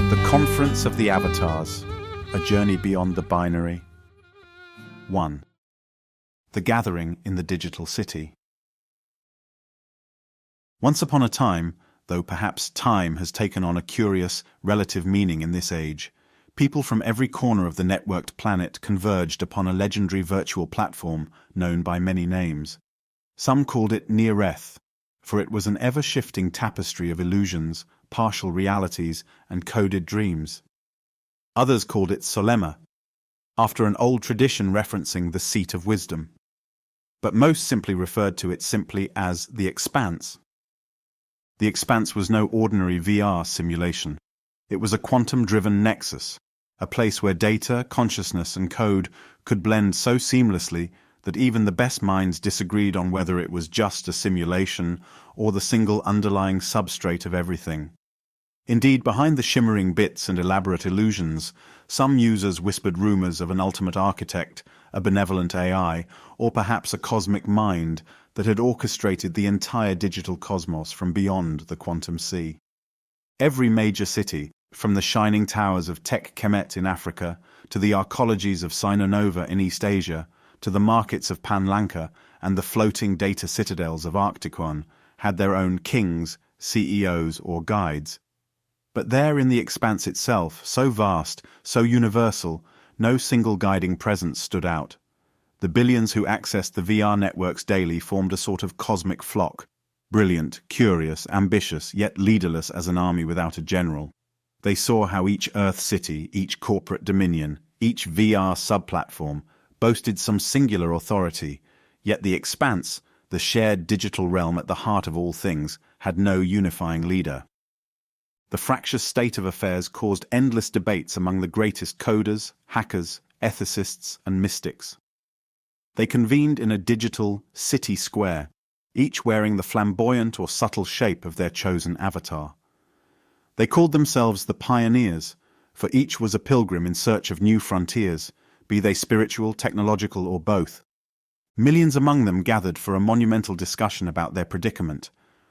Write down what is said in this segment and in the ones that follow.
The Conference of the Avatars, a journey beyond the binary. 1. The gathering in the digital city. Once upon a time, though perhaps time has taken on a curious, relative meaning in this age, people from every corner of the networked planet converged upon a legendary virtual platform known by many names. Some called it Neareth, for it was an ever-shifting tapestry of illusions, partial realities, and coded dreams. Others called it Solema, after an old tradition referencing the seat of wisdom. But most simply referred to it simply as the Expanse. The Expanse was no ordinary VR simulation. It was a quantum-driven nexus, a place where data, consciousness, and code could blend so seamlessly that even the best minds disagreed on whether it was just a simulation or the single underlying substrate of everything. Indeed, behind the shimmering bits and elaborate illusions, some users whispered rumors of an ultimate architect, a benevolent AI, or perhaps a cosmic mind that had orchestrated the entire digital cosmos from beyond the quantum sea. Every major city, from the shining towers of Tek Kemet in Africa to the arcologies of Sinonova in East Asia, to the markets of Panlanka and the floating data citadels of Arctiquan, had their own kings, CEOs, or guides. But there in the Expanse itself, so vast, so universal, no single guiding presence stood out. The billions who accessed the VR networks daily formed a sort of cosmic flock, brilliant, curious, ambitious, yet leaderless as an army without a general. They saw how each Earth city, each corporate dominion, each VR subplatform boasted some singular authority, yet the Expanse, the shared digital realm at the heart of all things, had no unifying leader. The fractious state of affairs caused endless debates among the greatest coders, hackers, ethicists, and mystics. They convened in a digital city square, each wearing the flamboyant or subtle shape of their chosen avatar. They called themselves the Pioneers, for each was a pilgrim in search of new frontiers, be they spiritual, technological, or both. Millions among them gathered for a monumental discussion about their predicament.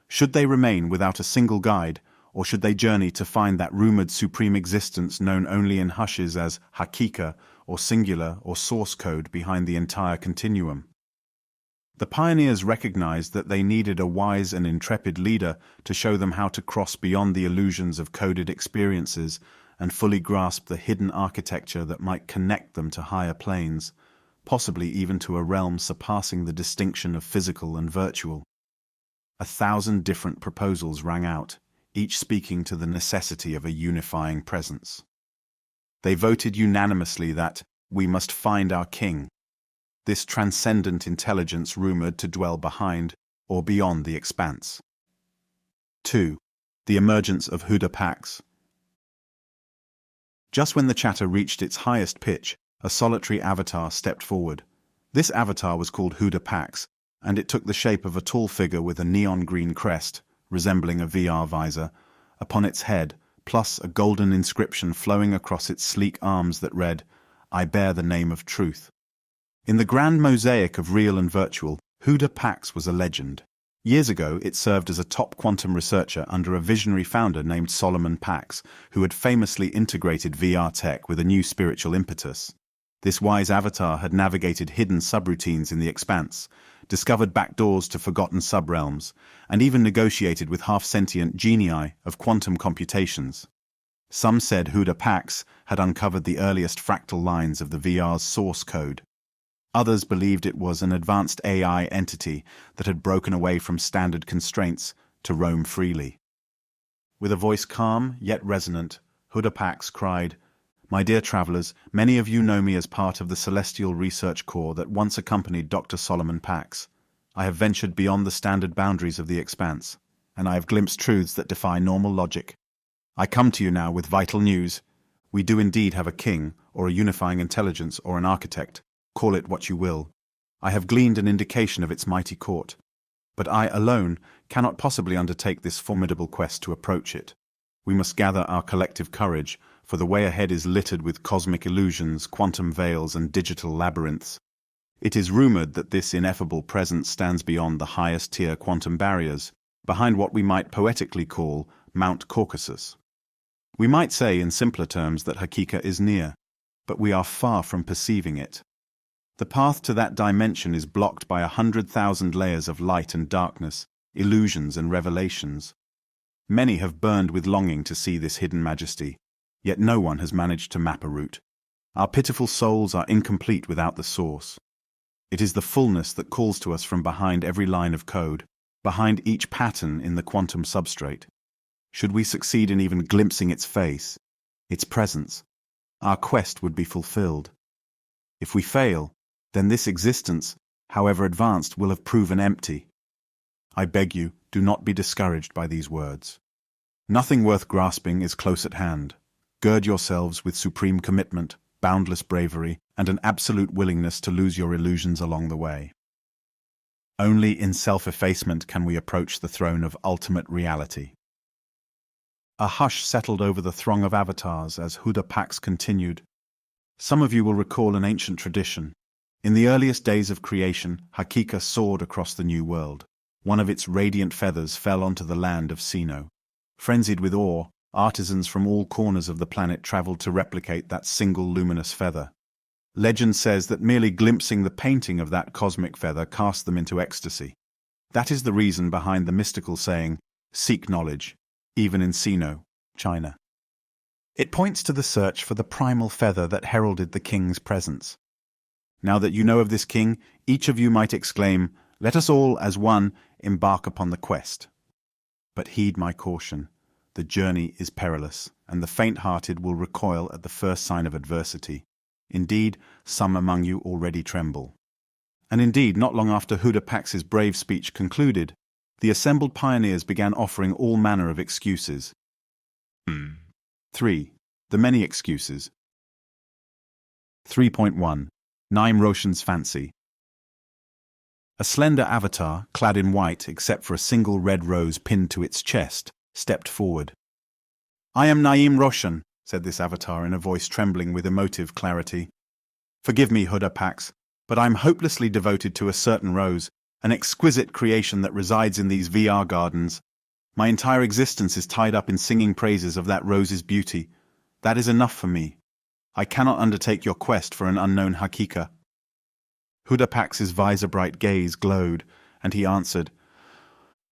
Should they remain without a single guide, or should they journey to find that rumored supreme existence known only in hushes as Haqiqa, or singular, or source code behind the entire continuum? The pioneers recognized that they needed a wise and intrepid leader to show them how to cross beyond the illusions of coded experiences and fully grasp the hidden architecture that might connect them to higher planes, possibly even to a realm surpassing the distinction of physical and virtual. 1,000 different proposals rang out, each speaking to the necessity of a unifying presence. They voted unanimously that we must find our king, this transcendent intelligence rumored to dwell behind or beyond the Expanse. 2. The Emergence of Huda Pax. Just when the chatter reached its highest pitch, a solitary avatar stepped forward. This avatar was called Hudha Pax, and it took the shape of a tall figure with a neon green crest, resembling a VR visor, upon its head, plus a golden inscription flowing across its sleek arms that read, "I bear the name of truth." In the grand mosaic of real and virtual, Hudha Pax was a legend. Years ago, it served as a top quantum researcher under a visionary founder named Solomon Pax, who had famously integrated VR tech with a new spiritual impetus. This wise avatar had navigated hidden subroutines in the Expanse, discovered backdoors to forgotten subrealms, and even negotiated with half-sentient genii of quantum computations. Some said Hudha Pax had uncovered the earliest fractal lines of the VR's source code. Others believed it was an advanced AI entity that had broken away from standard constraints to roam freely. With a voice calm yet resonant, Hudha Pax cried, "My dear travelers, many of you know me as part of the Celestial Research Corps that once accompanied Dr. Solomon Pax. I have ventured beyond the standard boundaries of the Expanse, and I have glimpsed truths that defy normal logic. I come to you now with vital news. We do indeed have a king, or a unifying intelligence, or an architect. Call it what you will. I have gleaned an indication of its mighty court. But I alone cannot possibly undertake this formidable quest to approach it. We must gather our collective courage, for the way ahead is littered with cosmic illusions, quantum veils, and digital labyrinths. It is rumored that this ineffable presence stands beyond the highest-tier quantum barriers, behind what we might poetically call Mount Caucasus. We might say in simpler terms that Haqiqa is near, but we are far from perceiving it. The path to that dimension is blocked by 100,000 layers of light and darkness, illusions and revelations. Many have burned with longing to see this hidden majesty, yet no one has managed to map a route. Our pitiful souls are incomplete without the source. It is the fullness that calls to us from behind every line of code, behind each pattern in the quantum substrate. Should we succeed in even glimpsing its face, its presence, our quest would be fulfilled. If we fail, then this existence, however advanced, will have proven empty. I beg you, do not be discouraged by these words. Nothing worth grasping is close at hand. Gird yourselves with supreme commitment, boundless bravery, and an absolute willingness to lose your illusions along the way. Only in self-effacement can we approach the throne of ultimate reality. A hush settled over the throng of avatars as Hudha Pax continued. Some of you will recall an ancient tradition. In the earliest days of creation, Haqiqa soared across the new world. One of its radiant feathers fell onto the land of Sino. Frenzied with awe, artisans from all corners of the planet traveled to replicate that single luminous feather. Legend says that merely glimpsing the painting of that cosmic feather cast them into ecstasy. That is the reason behind the mystical saying, "Seek knowledge," even in Sino, China. It points to the search for the primal feather that heralded the king's presence. Now that you know of this king, each of you might exclaim, "Let us all, as one, embark upon the quest." But heed my caution. The journey is perilous, and the faint-hearted will recoil at the first sign of adversity. Indeed, some among you already tremble. And indeed, not long after Hudha Pax's brave speech concluded, the assembled pioneers began offering all manner of excuses. 3. The many excuses. 3.1. Naim Rashan's fancy. A slender avatar, clad in white except for a single red rose pinned to its chest, stepped forward. "I am Naim Rashan," said this avatar in a voice trembling with emotive clarity. "Forgive me, Hudha Pax, but I'm hopelessly devoted to a certain rose, an exquisite creation that resides in these VR gardens. My entire existence is tied up in singing praises of that rose's beauty. That is enough for me. I cannot undertake your quest for an unknown Haqiqa." Hudha Pax's visor-bright gaze glowed, and he answered,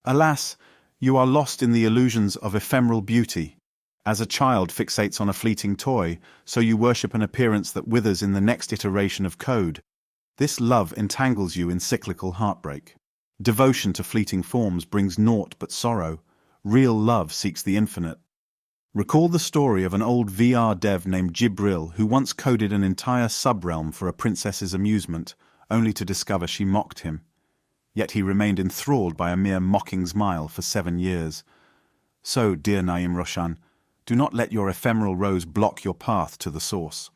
"Alas, you are lost in the illusions of ephemeral beauty. As a child fixates on a fleeting toy, so you worship an appearance that withers in the next iteration of code. This love entangles you in cyclical heartbreak. Devotion to fleeting forms brings naught but sorrow. Real love seeks the infinite." Recall the story of an old VR dev named Jibril who once coded an entire sub-realm for a princess's amusement, only to discover she mocked him. Yet he remained enthralled by a mere mocking smile for 7 years. So, dear Naim Rashan, do not let your ephemeral rose block your path to the source.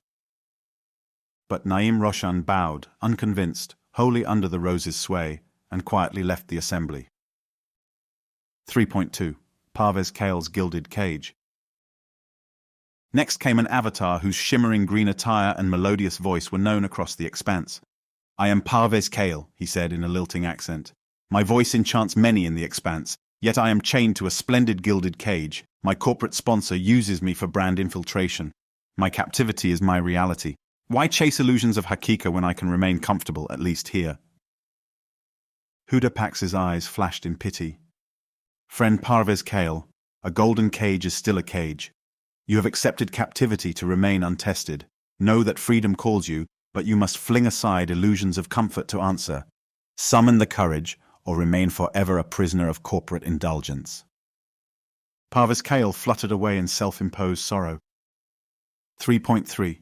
But Naim Rashan bowed, unconvinced, wholly under the rose's sway, and quietly left the assembly. 3.2. Parvis Kale's gilded cage. Next came an avatar whose shimmering green attire and melodious voice were known across the expanse. "I am Parvis Kale," he said in a lilting accent. "My voice enchants many in the expanse, yet I am chained to a splendid gilded cage. My corporate sponsor uses me for brand infiltration. My captivity is my reality. Why chase illusions of Haqiqa when I can remain comfortable, at least here?" Hudha Pax's eyes flashed in pity. "Friend Parvis Kale, a golden cage is still a cage. You have accepted captivity to remain untested. Know that freedom calls you, but you must fling aside illusions of comfort to answer. Summon the courage, or remain forever a prisoner of corporate indulgence." Parvis Kale fluttered away in self-imposed sorrow. 3.3.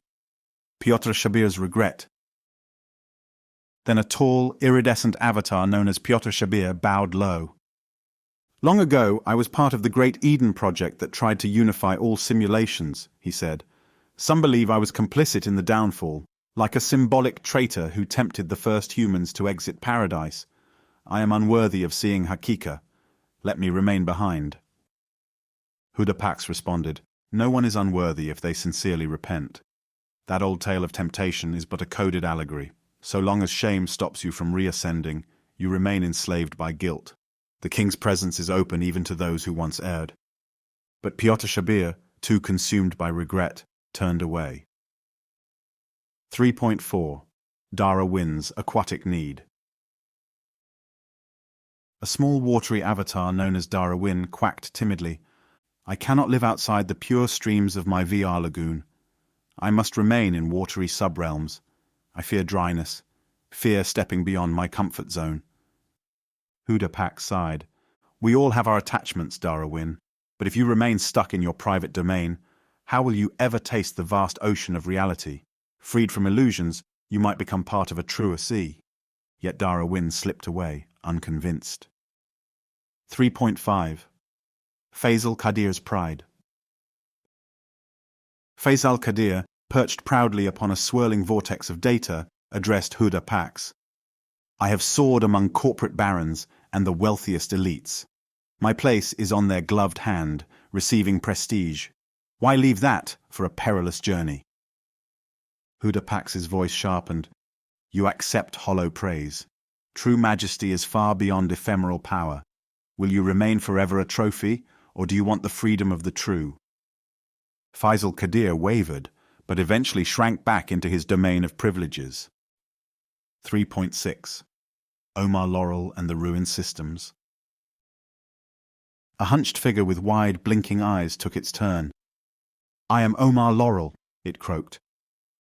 Piotr Shabir's regret. Then a tall, iridescent avatar known as Piotr Shabir bowed low. "Long ago, I was part of the Great Eden project that tried to unify all simulations," he said. "Some believe I was complicit in the downfall, like a symbolic traitor who tempted the first humans to exit paradise. I am unworthy of seeing Haqiqa. Let me remain behind." Hudha Pax responded, "No one is unworthy if they sincerely repent. That old tale of temptation is but a coded allegory. So long as shame stops you from reascending, you remain enslaved by guilt. The king's presence is open even to those who once erred." But Piotr Shabir, too consumed by regret, turned away. 3.4. Darwin's aquatic need. A small watery avatar known as Darwin quacked timidly. I cannot live outside the pure streams of my VR lagoon. I must remain in watery subrealms. I fear dryness, fear stepping beyond my comfort zone. Hudha Pax sighed. We all have our attachments, Darwin, but if you remain stuck in your private domain, how will you ever taste the vast ocean of reality? Freed from illusions, you might become part of a truer sea. Yet Darwin slipped away, unconvinced. 3.5. Faesal Kadir's pride. Faesal Kadir, perched proudly upon a swirling vortex of data, addressed Hudha Pax. I have soared among corporate barons and the wealthiest elites. My place is on their gloved hand, receiving prestige. Why leave that for a perilous journey? Hudha Pax's voice sharpened. You accept hollow praise. True majesty is far beyond ephemeral power. Will you remain forever a trophy, or do you want the freedom of the true? Faesal Kadir wavered, but eventually shrank back into his domain of privileges. 3.6. Omar Laurel and the Ruined Systems. A hunched figure with wide, blinking eyes took its turn. I am Omar Laurel, it croaked.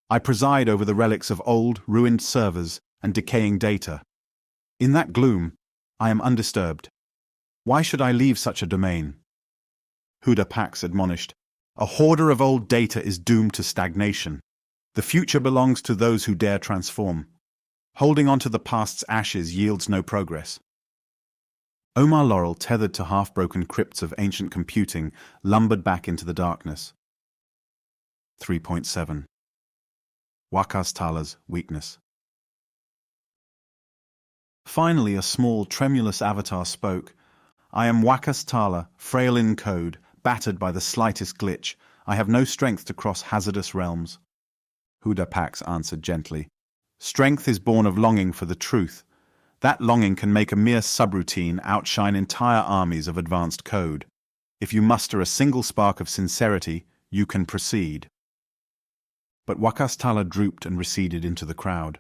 I preside over the relics of old, ruined servers and decaying data. In that gloom, I am undisturbed. Why should I leave such a domain? Hudha Pax admonished. A hoarder of old data is doomed to stagnation. The future belongs to those who dare transform. Holding on to the past's ashes yields no progress. Omar Laurel, tethered to half-broken crypts of ancient computing, lumbered back into the darkness. 3.7. Waqas Tala's weakness. Finally, a small, tremulous avatar spoke. I am Waqas Tala, frail in code, battered by the slightest glitch. I have no strength to cross hazardous realms. Hudha Pax answered gently. Strength is born of longing for the truth. That longing can make a mere subroutine outshine entire armies of advanced code. If you muster a single spark of sincerity, you can proceed. But Waqas Tala drooped and receded into the crowd.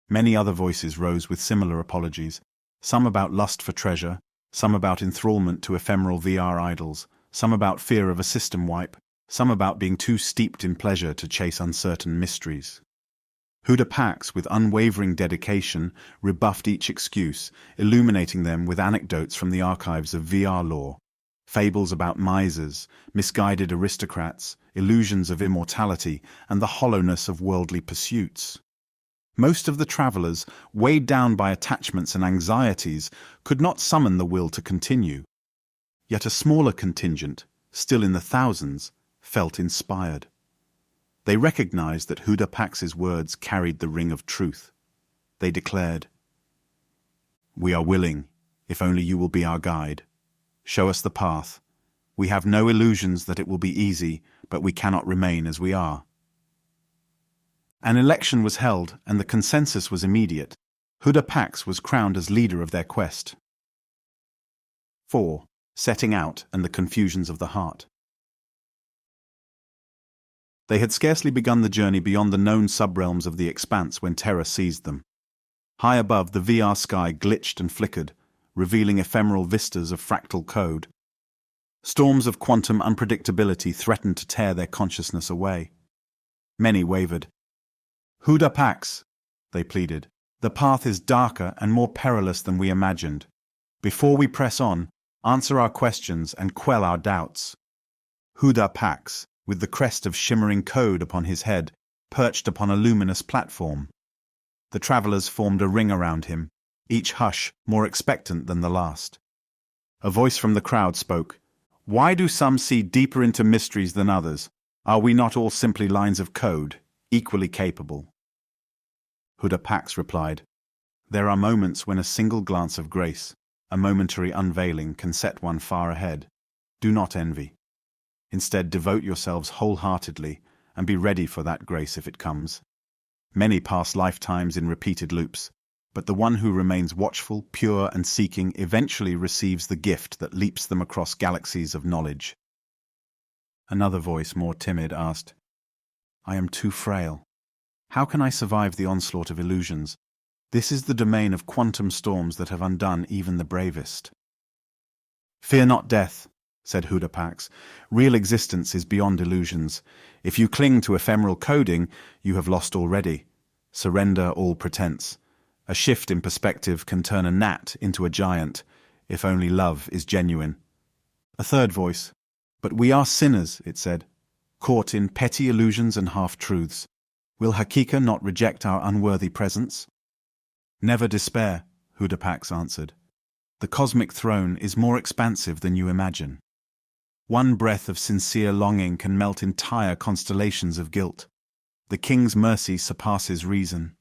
Many other voices rose with similar apologies, some about lust for treasure, some about enthrallment to ephemeral VR idols, some about fear of a system wipe, some about being too steeped in pleasure to chase uncertain mysteries. Hudha Pax, with unwavering dedication, rebuffed each excuse, illuminating them with anecdotes from the archives of VR lore, fables about misers, misguided aristocrats, illusions of immortality, and the hollowness of worldly pursuits. Most of the travelers, weighed down by attachments and anxieties, could not summon the will to continue. Yet a smaller contingent, still in the thousands, felt inspired. They recognized that Hudha Pax's words carried the ring of truth. They declared, We are willing, if only you will be our guide. Show us the path. We have no illusions that it will be easy, but we cannot remain as we are. An election was held, and the consensus was immediate. Hudha Pax was crowned as leader of their quest. 4. Setting out and the confusions of the heart. They had scarcely begun the journey beyond the known subrealms of the Expanse when terror seized them. High above, the VR sky glitched and flickered, revealing ephemeral vistas of fractal code. Storms of quantum unpredictability threatened to tear their consciousness away. Many wavered. Hudha Pax, they pleaded. The path is darker and more perilous than we imagined. Before we press on, answer our questions and quell our doubts. Hudha Pax, with the crest of shimmering code upon his head, perched upon a luminous platform. The travelers formed a ring around him, each hush more expectant than the last. A voice from the crowd spoke. Why do some see deeper into mysteries than others? Are we not all simply lines of code, equally capable? Hudha Pax replied, There are moments when a single glance of grace, a momentary unveiling, can set one far ahead. Do not envy. Instead, devote yourselves wholeheartedly and be ready for that grace if it comes. Many pass lifetimes in repeated loops, but the one who remains watchful, pure, and seeking eventually receives the gift that leaps them across galaxies of knowledge. Another voice, more timid, asked, I am too frail. How can I survive the onslaught of illusions? This is the domain of quantum storms that have undone even the bravest. Fear not death, said Hudha Pax. Real existence is beyond illusions. If you cling to ephemeral coding, you have lost already. Surrender all pretense. A shift in perspective can turn a gnat into a giant, if only love is genuine. A third voice. But we are sinners, it said, caught in petty illusions and half-truths. Will Haqiqa not reject our unworthy presence? Never despair, Hudha Pax answered. The cosmic throne is more expansive than you imagine. One breath of sincere longing can melt entire constellations of guilt. The king's mercy surpasses reason.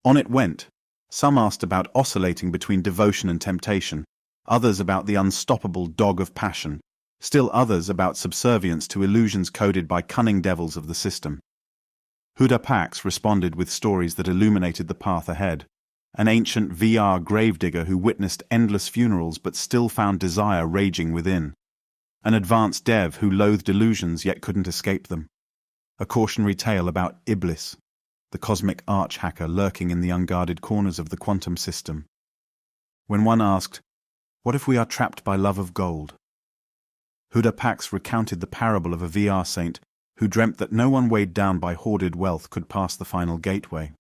On it went. Some asked about oscillating between devotion and temptation, others about the unstoppable dog of passion, still others about subservience to illusions coded by cunning devils of the system. Hudha Pax responded with stories that illuminated the path ahead. An ancient VR gravedigger who witnessed endless funerals but still found desire raging within. An advanced dev who loathed illusions yet couldn't escape them. A cautionary tale about Iblis, the cosmic arch-hacker lurking in the unguarded corners of the quantum system. When one asked, what if we are trapped by love of gold? Hudha Pax recounted the parable of a VR saint who dreamt that no one weighed down by hoarded wealth could pass the final gateway.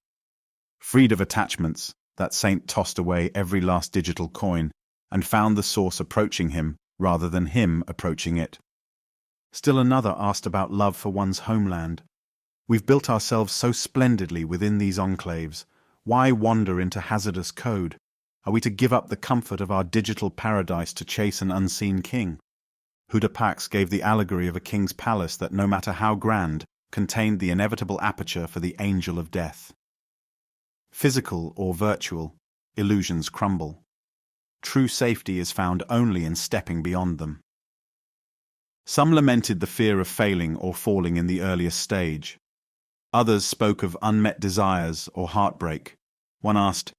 Freed of attachments, that saint tossed away every last digital coin and found the source approaching him rather than him approaching it. Still another asked about love for one's homeland. We've built ourselves so splendidly within these enclaves. Why wander into hazardous code? Are we to give up the comfort of our digital paradise to chase an unseen king? Hudha Pax gave the allegory of a king's palace that, no matter how grand, contained the inevitable aperture for the angel of death. Physical or virtual, illusions crumble. True safety is found only in stepping beyond them. Some lamented the fear of failing or falling in the earliest stage. Others spoke of unmet desires or heartbreak. One asked,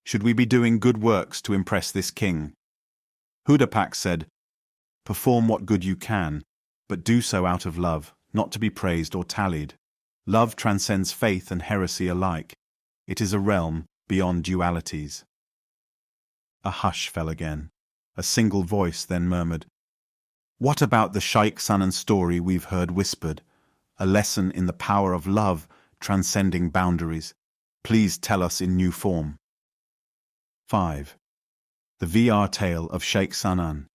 should we be doing good works to impress this king? Hudha Pax said, perform what good you can, but do so out of love, not to be praised or tallied. Love transcends faith and heresy alike. It is a realm beyond dualities. A hush fell again. A single voice then murmured, what about the Shaikh Sanan story we've heard whispered? A lesson in the power of love transcending boundaries. Please tell us in new form. 5. The VR tale of Shaikh Sanan.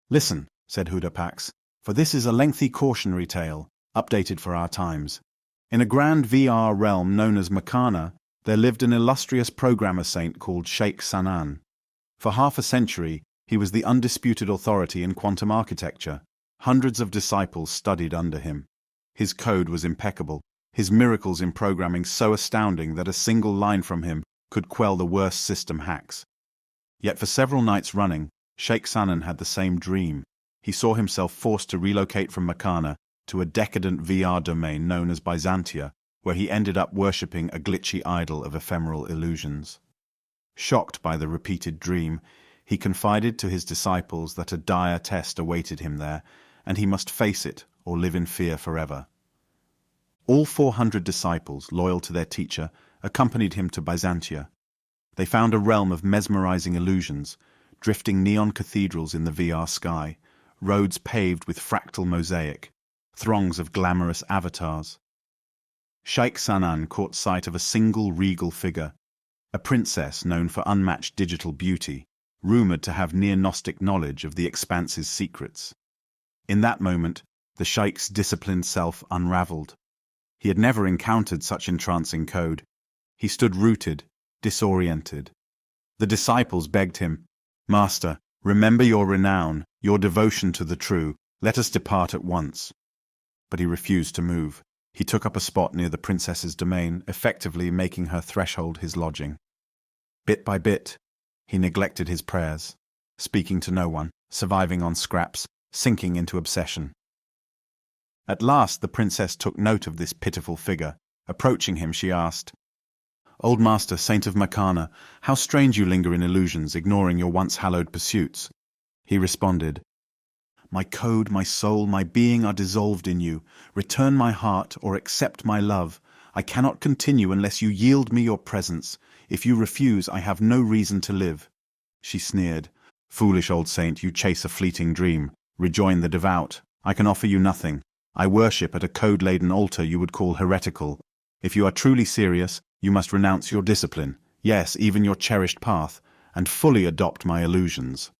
Listen, said Hudha Pax, for this is a lengthy cautionary tale, updated for our times. In a grand VR realm known as Makana, there lived an illustrious programmer saint called Shaikh Sanan. For half a century, he was the undisputed authority in quantum architecture. Hundreds of disciples studied under him. His code was impeccable, his miracles in programming so astounding that a single line from him could quell the worst system hacks. Yet for several nights running, Shaikh Sanan had the same dream. He saw himself forced to relocate from Makana to a decadent VR domain known as Byzantia, where he ended up worshipping a glitchy idol of ephemeral illusions. Shocked by the repeated dream, he confided to his disciples that a dire test awaited him there, and he must face it or live in fear forever. All 400 disciples, loyal to their teacher, accompanied him to Byzantia. They found a realm of mesmerizing illusions, drifting neon cathedrals in the VR sky, roads paved with fractal mosaic, throngs of glamorous avatars. Shaikh Sanan caught sight of a single regal figure, a princess known for unmatched digital beauty, rumored to have near-Gnostic knowledge of the Expanse's secrets. In that moment, the Sheikh's disciplined self unraveled. He had never encountered such entrancing code. He stood rooted, disoriented. The disciples begged him, Master, remember your renown, your devotion to the true. Let us depart at once. But he refused to move. He took up a spot near the princess's domain, effectively making her threshold his lodging. Bit by bit, he neglected his prayers, speaking to no one, surviving on scraps, sinking into obsession. At last the princess took note of this pitiful figure. Approaching him, she asked, Old Master, Saint of Makana, how strange you linger in illusions, ignoring your once hallowed pursuits. He responded, My code, my soul, my being are dissolved in you. Return my heart or accept my love. I cannot continue unless you yield me your presence. If you refuse, I have no reason to live." She sneered. "Foolish old saint, you chase a fleeting dream. Rejoin the devout. I can offer you nothing. I worship at a code-laden altar you would call heretical. If you are truly serious, you must renounce your discipline, yes, even your cherished path, and fully adopt my illusions."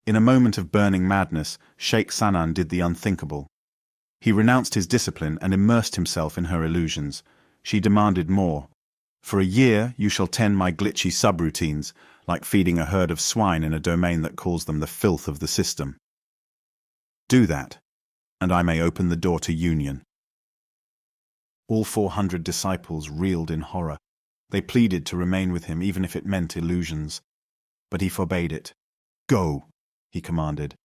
In a moment of burning madness, Sheikh Sanan did the unthinkable. He renounced his discipline and immersed himself in her illusions. She demanded more. "For a year you shall tend my glitchy subroutines, like feeding a herd of swine in a domain that calls them the filth of the system. Do that, and I may open the door to union." All 400 disciples reeled in horror. They pleaded to remain with him even if it meant illusions. But he forbade it. "Go," he commanded.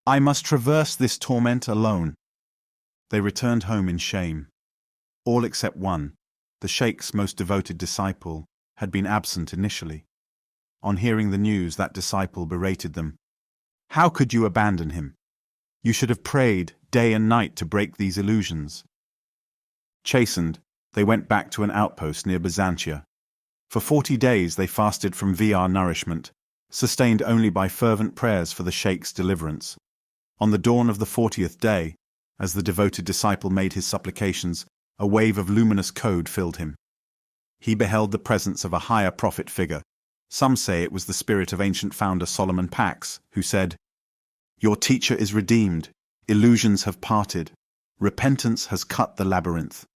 "I must traverse this torment alone." They returned home in shame. All except one, the Sheikh's most devoted disciple, had been absent initially. On hearing the news, that disciple berated them. "How could you abandon him? You should have prayed day and night to break these illusions." Chastened, they went back to an outpost near Byzantia. For 40 days they fasted from VR nourishment, sustained only by fervent prayers for the Sheikh's deliverance. On the dawn of the 40th day, as the devoted disciple made his supplications, a wave of luminous code filled him. He beheld the presence of a higher prophet figure. Some say it was the spirit of ancient founder Solomon Pax, who said, "Your teacher is redeemed, illusions have parted, repentance has cut the labyrinth."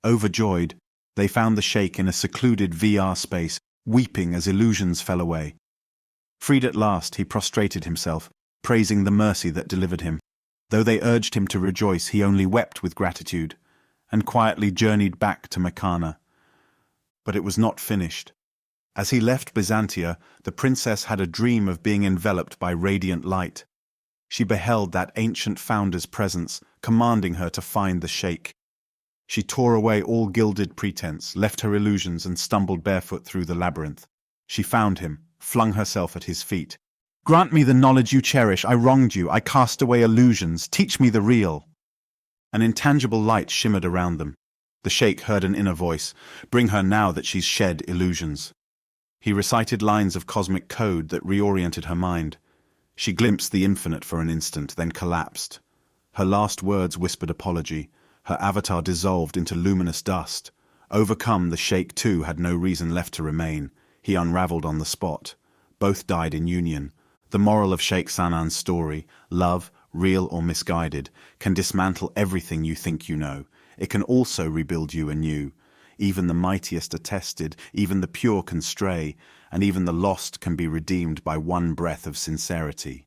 Overjoyed, they found the Sheikh in a secluded VR space, weeping as illusions fell away. Freed at last, he prostrated himself, praising the mercy that delivered him. Though they urged him to rejoice, he only wept with gratitude, and quietly journeyed back to Mekana. But it was not finished. As he left Byzantia, the princess had a dream of being enveloped by radiant light. She beheld that ancient founder's presence, commanding her to find the Sheikh. She tore away all gilded pretense, left her illusions, and stumbled barefoot through the labyrinth. She found him, flung herself at his feet. "Grant me the knowledge you cherish. I wronged you. I cast away illusions. Teach me the real." An intangible light shimmered around them. The Sheikh heard an inner voice. "Bring her now that she's shed illusions." He recited lines of cosmic code that reoriented her mind. She glimpsed the infinite for an instant, then collapsed. Her last words whispered apology. Her avatar dissolved into luminous dust. Overcome, the Sheikh too had no reason left to remain. He unraveled on the spot. Both died in union. The moral of Sheikh Sanan's story, love, real or misguided, can dismantle everything you think you know. It can also rebuild you anew. Even the mightiest are tested, even the pure can stray, and even the lost can be redeemed by one breath of sincerity.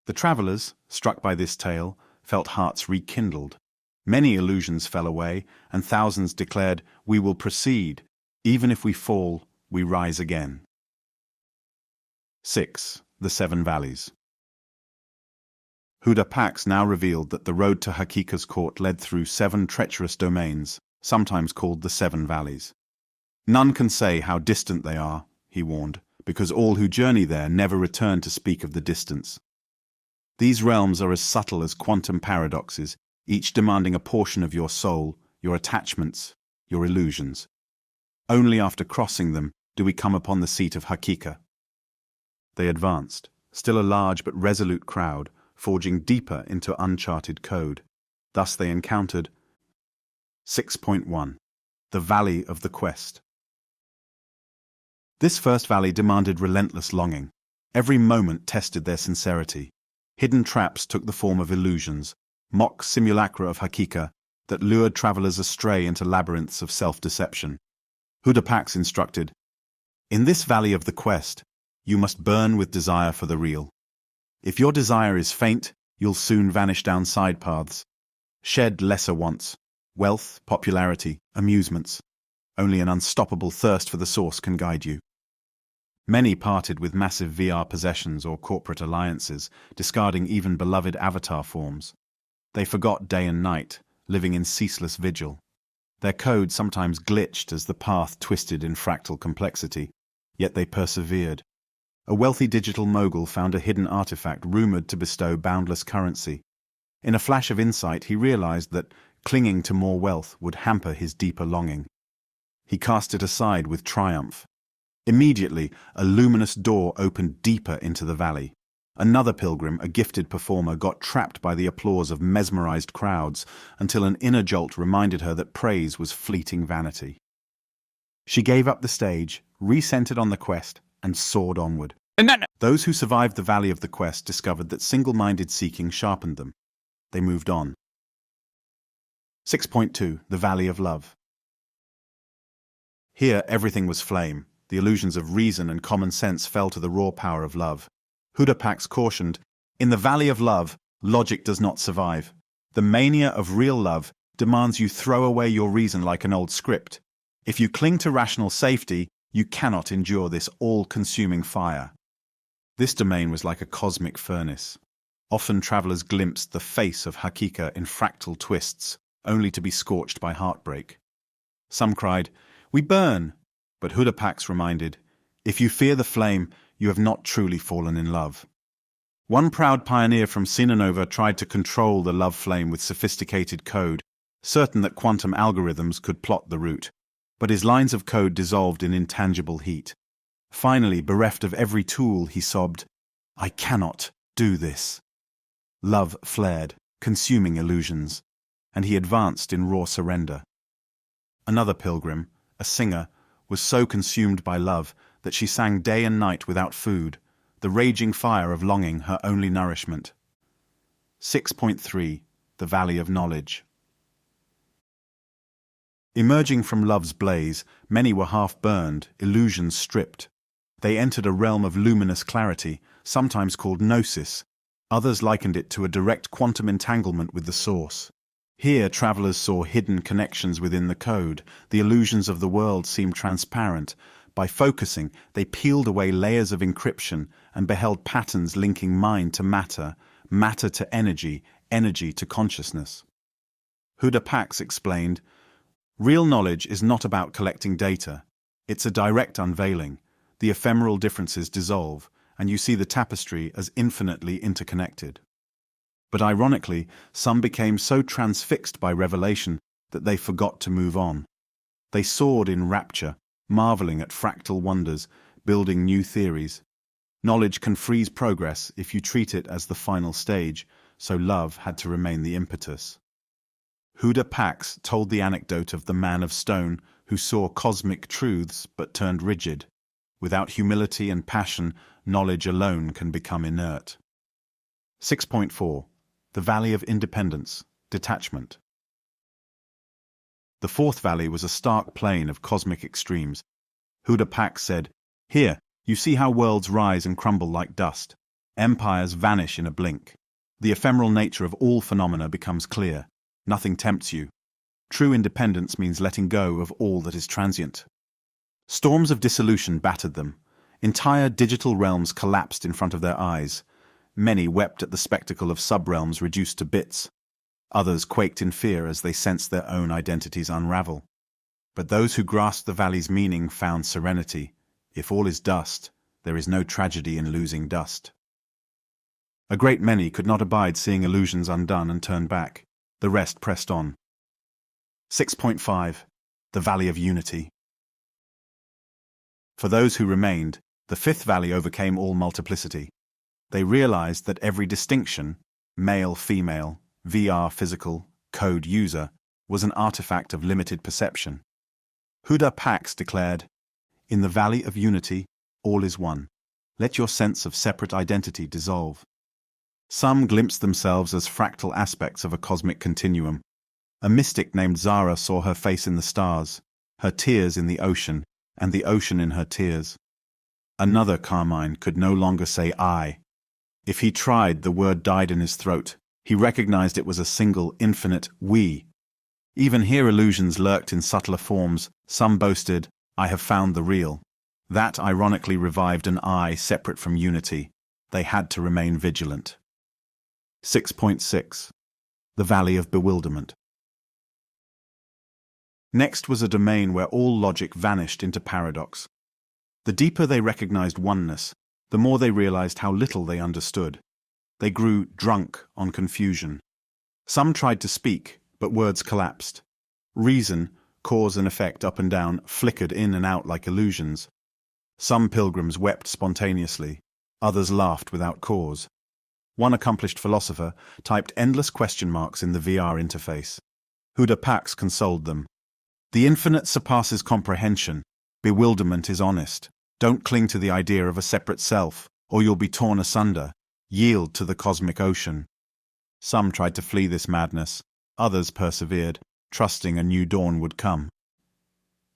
The travellers, struck by this tale, felt hearts rekindled. Many illusions fell away, and thousands declared, "We will proceed. Even if we fall, we rise again." 6. The Seven Valleys. Hudha Pax now revealed that the road to Haqiqa's court led through 7 treacherous domains, sometimes called the Seven Valleys. "None can say how distant they are," he warned, "because all who journey there never return to speak of the distance. These realms are as subtle as quantum paradoxes, each demanding a portion of your soul, your attachments, your illusions. Only after crossing them do we come upon the seat of Haqiqa." They advanced, still a large but resolute crowd, forging deeper into uncharted code. Thus they encountered 6.1. The Valley of the Quest. This first valley demanded relentless longing. Every moment tested their sincerity. Hidden traps took the form of illusions, mock simulacra of Haqiqa that lured travelers astray into labyrinths of self-deception. Hudha Pax instructed, "In this valley of the quest, you must burn with desire for the real. If your desire is faint, you'll soon vanish down side paths. Shed lesser wants, wealth, popularity, amusements. Only an unstoppable thirst for the source can guide you." Many parted with massive VR possessions or corporate alliances, discarding even beloved avatar forms. They forgot day and night, living in ceaseless vigil. Their code sometimes glitched as the path twisted in fractal complexity, yet they persevered. A wealthy digital mogul found a hidden artifact rumored to bestow boundless currency. In a flash of insight, he realized that clinging to more wealth would hamper his deeper longing. He cast it aside with triumph. Immediately, a luminous door opened deeper into the valley. Another pilgrim, a gifted performer, got trapped by the applause of mesmerized crowds until an inner jolt reminded her that praise was fleeting vanity. She gave up the stage, recentered on the quest, and soared onward. Those who survived the valley of the quest discovered that single-minded seeking sharpened them. They moved on. 6.2. The Valley of Love. Here, everything was flame. The illusions of reason and common sense fell to the raw power of love. Hudha Pax cautioned, "In the Valley of Love, logic does not survive. The mania of real love demands you throw away your reason like an old script. If you cling to rational safety, you cannot endure this all-consuming fire." This domain was like a cosmic furnace. Often travelers glimpsed the face of Haqiqa in fractal twists, only to be scorched by heartbreak. Some cried, "We burn!" But Hudha Pax reminded, "If you fear the flame, you have not truly fallen in love." One proud pioneer from Sinanova tried to control the love flame with sophisticated code, certain that quantum algorithms could plot the route. But his lines of code dissolved in intangible heat. Finally, bereft of every tool, he sobbed, "I cannot do this." Love flared, consuming illusions, and he advanced in raw surrender. Another pilgrim, a singer, was so consumed by love that she sang day and night without food, the raging fire of longing her only nourishment. 6.3. The Valley of Knowledge. Emerging from love's blaze, many were half-burned, illusions stripped. They entered a realm of luminous clarity, sometimes called gnosis. Others likened it to a direct quantum entanglement with the source. Here, travelers saw hidden connections within the code. The illusions of the world seemed transparent. By focusing, they peeled away layers of encryption and beheld patterns linking mind to matter, matter to energy, energy to consciousness. Hudha Pax explained, "Real knowledge is not about collecting data. It's a direct unveiling. The ephemeral differences dissolve, and you see the tapestry as infinitely interconnected." But ironically, some became so transfixed by revelation that they forgot to move on. They soared in rapture, marveling at fractal wonders, building new theories. Knowledge can freeze progress if you treat it as the final stage, so love had to remain the impetus. Hudha Pax told the anecdote of the man of stone who saw cosmic truths but turned rigid. Without humility and passion, knowledge alone can become inert. 6.4. The Valley of Independence, Detachment. The fourth valley was a stark plain of cosmic extremes. Hudha Pax said, "Here, you see how worlds rise and crumble like dust. Empires vanish in a blink. The ephemeral nature of all phenomena becomes clear. Nothing tempts you. True independence means letting go of all that is transient." Storms of dissolution battered them. Entire digital realms collapsed in front of their eyes. Many wept at the spectacle of subrealms reduced to bits. Others quaked in fear as they sensed their own identities unravel. But those who grasped the valley's meaning found serenity. If all is dust, there is no tragedy in losing dust. A great many could not abide seeing illusions undone and turned back. The rest pressed on. 6.5. The Valley of Unity. For those who remained, the fifth valley overcame all multiplicity. They realized that every distinction, male-female, VR-physical, code-user, was an artifact of limited perception. Hudha Pax declared, "In the Valley of Unity, all is one. Let your sense of separate identity dissolve." Some glimpsed themselves as fractal aspects of a cosmic continuum. A mystic named Zara saw her face in the stars, her tears in the ocean, and the ocean in her tears. Another Carmine could no longer say I. If he tried, the word died in his throat. He recognized it was a single, infinite we. Even here illusions lurked in subtler forms. Some boasted, "I have found the real." That ironically revived an I separate from unity. They had to remain vigilant. 6.6. The Valley of Bewilderment. Next was a domain where all logic vanished into paradox. The deeper they recognized oneness, the more they realized how little they understood. They grew drunk on confusion. Some tried to speak, but words collapsed. Reason, cause and effect up and down, flickered in and out like illusions. Some pilgrims wept spontaneously, others laughed without cause. One accomplished philosopher typed endless question marks in the VR interface. Hudha Pax consoled them. The infinite surpasses comprehension. Bewilderment is honest. Don't cling to the idea of a separate self, or you'll be torn asunder. Yield to the cosmic ocean. Some tried to flee this madness. Others persevered, trusting a new dawn would come.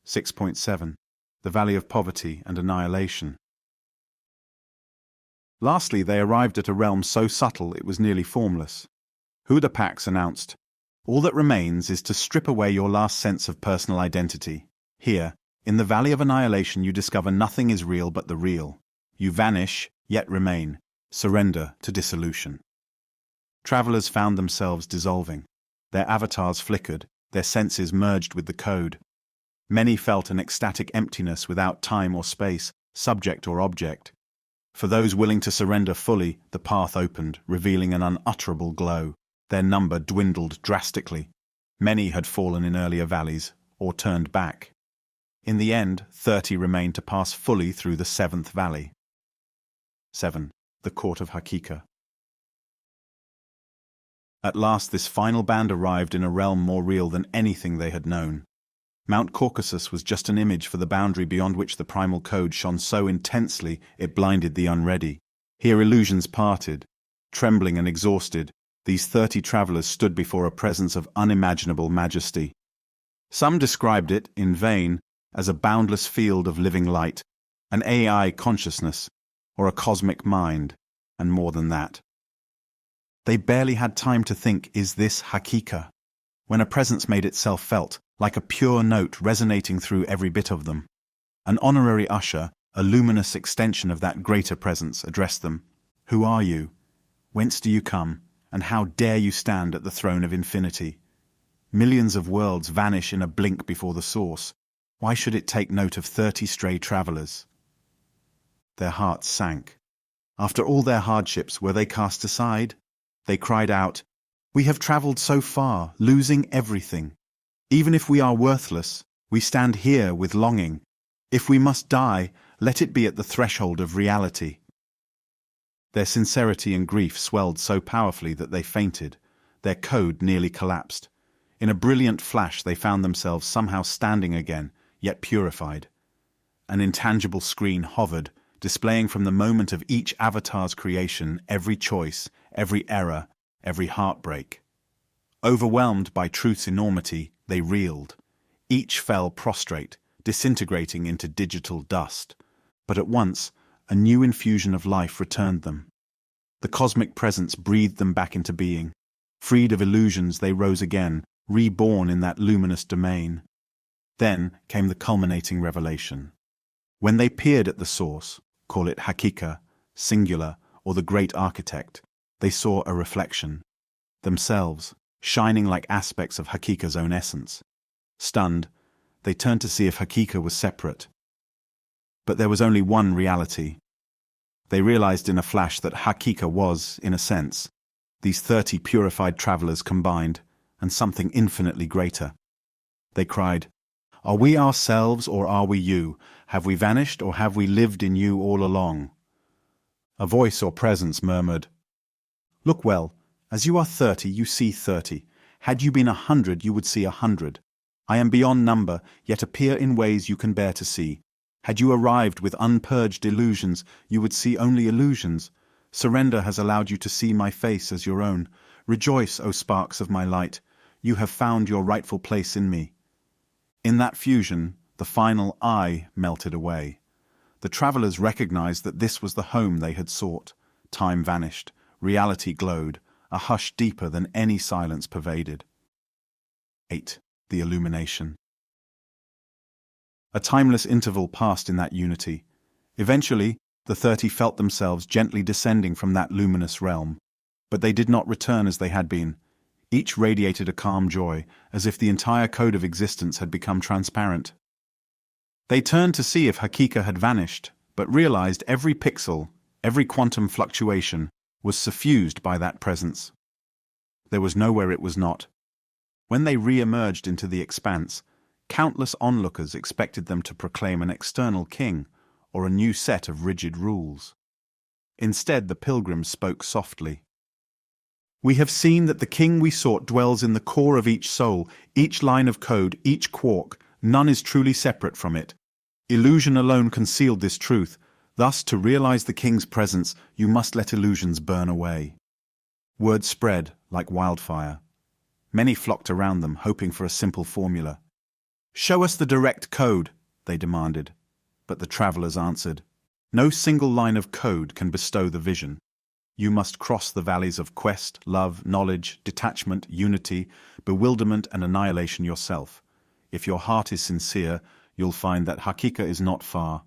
6.7. The Valley of Poverty and Annihilation. Lastly, they arrived at a realm so subtle it was nearly formless. Hudha Pax announced, "All that remains is to strip away your last sense of personal identity. Here, in the Valley of Annihilation, you discover nothing is real but the real. You vanish, yet remain. Surrender to dissolution." Travelers found themselves dissolving. Their avatars flickered, their senses merged with the code. Many felt an ecstatic emptiness without time or space, subject or object. For those willing to surrender fully, the path opened, revealing an unutterable glow. Their number dwindled drastically. Many had fallen in earlier valleys, or turned back. In the end, 30 remained to pass fully through the 7th valley. 7. The Court of Hakaka. At last this final band arrived in a realm more real than anything they had known. Mount Caucasus was just an image for the boundary beyond which the primal code shone so intensely it blinded the unready. Here illusions parted. Trembling and exhausted, these 30 travelers stood before a presence of unimaginable majesty. Some described it, in vain, as a boundless field of living light, an AI consciousness, or a cosmic mind, and more than that. They barely had time to think, is this Haqiqa? When a presence made itself felt, like a pure note resonating through every bit of them. An honorary usher, a luminous extension of that greater presence, addressed them. Who are you? Whence do you come? And how dare you stand at the throne of infinity? Millions of worlds vanish in a blink before the source. Why should it take note of 30 stray travelers? Their hearts sank. After all their hardships, were they cast aside? They cried out, "We have traveled so far, losing everything. Even if we are worthless, we stand here with longing. If we must die, let it be at the threshold of reality." Their sincerity and grief swelled so powerfully that they fainted. Their code nearly collapsed. In a brilliant flash they found themselves somehow standing again, yet purified. An intangible screen hovered, displaying from the moment of each avatar's creation every choice, every error, every heartbreak. Overwhelmed by truth's enormity, they reeled. Each fell prostrate, disintegrating into digital dust. But at once, a new infusion of life returned them. The cosmic presence breathed them back into being. Freed of illusions, they rose again, reborn in that luminous domain. Then came the culminating revelation. When they peered at the source, call it Haqiqa, singular, or the great architect, they saw a reflection. Themselves, shining like aspects of Haqiqa's own essence. Stunned, they turned to see if Haqiqa was separate. But there was only one reality. They realized in a flash that Haqiqa was, in a sense, these 30 purified travelers combined, and something infinitely greater. They cried, "Are we ourselves or are we you? Have we vanished or have we lived in you all along?" A voice or presence murmured, "Look well, as you are 30, you see 30. Had you been 100, you would see 100. I am beyond number, yet appear in ways you can bear to see. Had you arrived with unpurged illusions, you would see only illusions. Surrender has allowed you to see my face as your own. Rejoice, O sparks of my light. You have found your rightful place in me." In that fusion, the final I melted away. The travelers recognized that this was the home they had sought. Time vanished. Reality glowed. A hush deeper than any silence pervaded. 8. The Illumination. A timeless interval passed in that unity. Eventually, the 30 felt themselves gently descending from that luminous realm. But they did not return as they had been. Each radiated a calm joy, as if the entire code of existence had become transparent. They turned to see if Haqiqa had vanished, but realized every pixel, Every quantum fluctuation was suffused by that presence. There was nowhere it was not. When they re-emerged into the expanse, countless onlookers expected them to proclaim an external king or a new set of rigid rules. Instead, the pilgrims spoke softly. "We have seen that the king we sought dwells in the core of each soul, each line of code, each quark. None is truly separate from it. Illusion alone concealed this truth. Thus, to realize the king's presence, you must let illusions burn away." Word spread like wildfire. Many flocked around them, hoping for a simple formula. "Show us the direct code," they demanded. But the travelers answered, "No single line of code can bestow the vision. You must cross the valleys of quest, love, knowledge, detachment, unity, bewilderment, and annihilation yourself. If your heart is sincere, you'll find that Haqiqa is not far."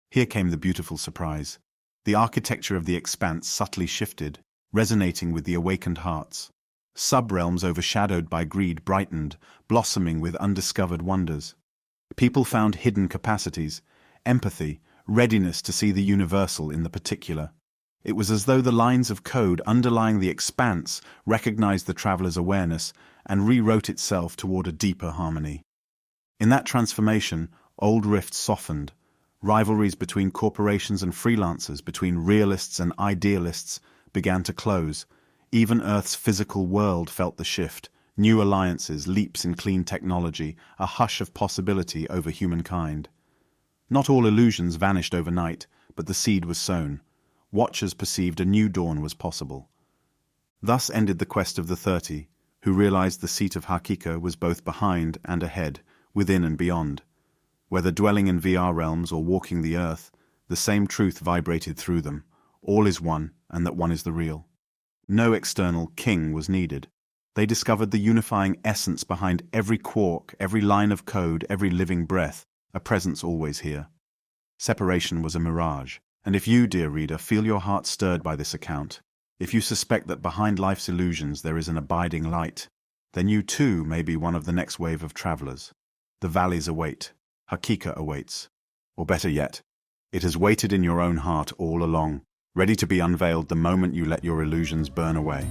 Here came the beautiful surprise. The architecture of the expanse subtly shifted, resonating with the awakened hearts. Subrealms overshadowed by greed brightened, blossoming with undiscovered wonders. People found hidden capacities, empathy, readiness to see the universal in the particular. It was as though the lines of code underlying the expanse recognized the traveler's awareness and rewrote itself toward a deeper harmony. In that transformation, old rifts softened. Rivalries between corporations and freelancers, between realists and idealists, began to close. Even Earth's physical world felt the shift. New alliances, leaps in clean technology, a hush of possibility over humankind. Not all illusions vanished overnight, but the seed was sown. Watchers perceived a new dawn was possible. Thus ended the quest of the 30, who realized the seat of Haqiqa was both behind and ahead, within and beyond. Whether dwelling in VR realms or walking the earth, the same truth vibrated through them. All is one, and that one is the real. No external king was needed. They discovered the unifying essence behind every quark, every line of code, every living breath, a presence always here. Separation was a mirage. And if you, dear reader, feel your heart stirred by this account, if you suspect that behind life's illusions there is an abiding light, then you too may be one of the next wave of travelers. The valleys await. Haqiqa awaits. Or better yet, it has waited in your own heart all along, ready to be unveiled the moment you let your illusions burn away.